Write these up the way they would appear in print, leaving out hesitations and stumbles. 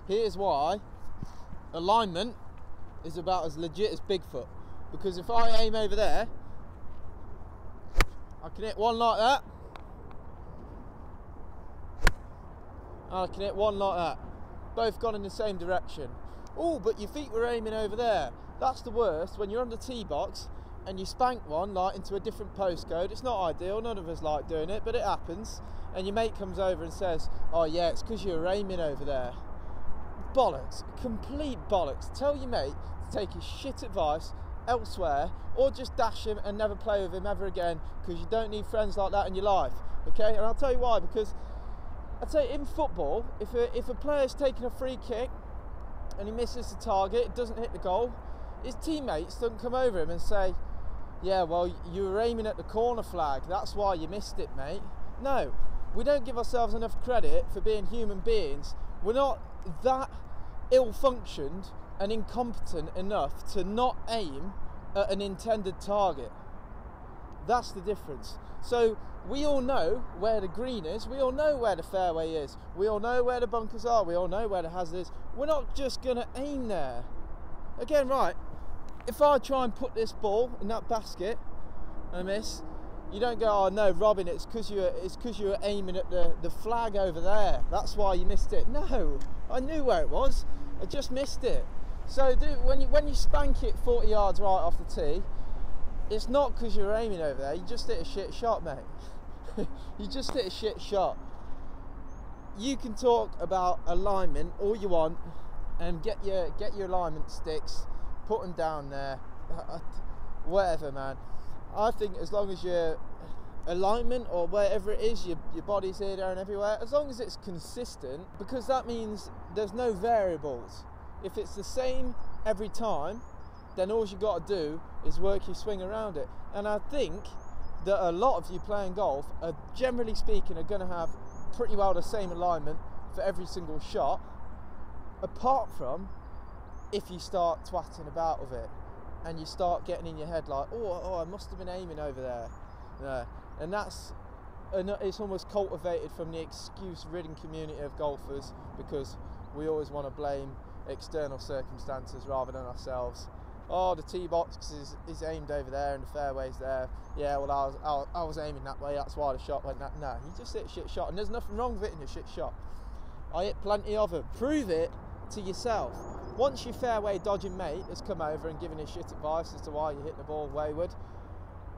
Here's why alignment is about as legit as Bigfoot. Because if I aim over there, I can hit one like that, and I can hit one like that. Both gone in the same direction. Oh, but your feet were aiming over there. That's the worst, when you're on the tee box and you spank one like into a different postcode. It's not ideal, none of us like doing it, but it happens. And your mate comes over and says, oh yeah, it's because you were aiming over there. Bollocks, complete bollocks. Tell your mate to take his shit advice elsewhere, or just dash him and never play with him ever again, because you don't need friends like that in your life, okay? And I'll tell you why, because I'd say in football, if a player's taking a free kick and he misses the target, it doesn't hit the goal, his teammates don't come over him and say, yeah, well, you were aiming at the corner flag, that's why you missed it, mate. No, we don't give ourselves enough credit for being human beings. We're not that ill-functioned and incompetent enough to not aim at an intended target. That's the difference. So we all know where the green is, we all know where the fairway is, we all know where the bunkers are, we all know where the hazard is. We're not just going to aim there. Again, right, if I try and put this ball in that basket and I miss, you don't go, oh no, Robin, it's because you were aiming at the flag over there, that's why you missed it. No, I knew where it was, I just missed it. So when you spank it 40 yards right off the tee, it's not because you're aiming over there, you just hit a shit shot, mate. You just hit a shit shot. You can talk about alignment all you want and get your alignment sticks, put them down there, whatever, man. I think as long as your alignment, or wherever it is, your body's here, there and everywhere, as long as it's consistent, because that means there's no variables. If it's the same every time, then all you got to do is work your swing around it. And I think that a lot of you playing golf are, generally speaking, are going to have pretty well the same alignment for every single shot, apart from if you start twatting about with it and you start getting in your head like, oh, I must have been aiming over there. Yeah. And it's almost cultivated from the excuse-ridden community of golfers, because we always want to blame external circumstances rather than ourselves. Oh, the tee box is aimed over there and the fairway's there. Yeah, well, I was aiming that way, that's why the shot went that. No, you just hit a shit shot, and there's nothing wrong with hitting a shit shot. I hit plenty of them. Prove it to yourself. Once your fairway dodging mate has come over and given his shit advice as to why you hit the ball wayward,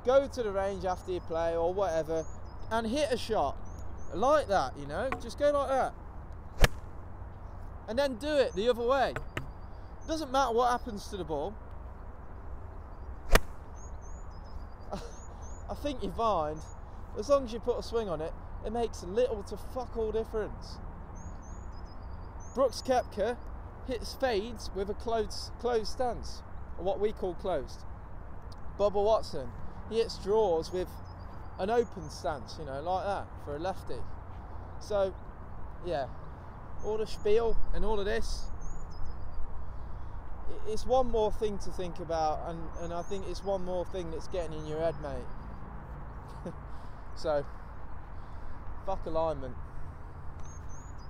go to the range after you play or whatever and hit a shot like that, you know, just go like that. And then do it the other way. Doesn't matter what happens to the ball. I think you find, as long as you put a swing on it, it makes little to fuck all difference. Brooks Koepka hits fades with a closed stance, or what we call closed. Bubba Watson, he hits draws with an open stance, you know, like that, for a lefty. So, yeah, all the spiel and all of this, it's one more thing to think about, and I think it's one more thing that's getting in your head, mate. So, fuck alignment.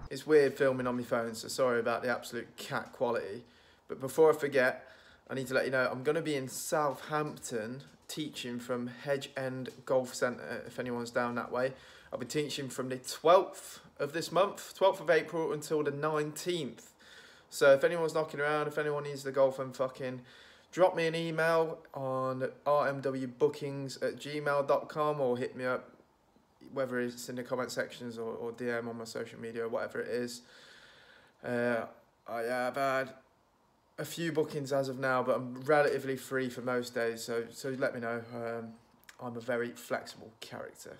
It's weird filming on my phone, so sorry about the absolute cat quality. But before I forget, I need to let you know I'm going to be in Southampton teaching from Hedge End Golf Centre, if anyone's down that way. I'll be teaching from the 12th of this month, 12th of April, until the 19th. So if anyone's knocking around, if anyone needs the golf and fucking, drop me an email on rmwbookings@gmail.com, or hit me up, whether it's in the comment sections or DM on my social media or whatever it is. I have had a few bookings as of now, but I'm relatively free for most days, so let me know. I'm a very flexible character.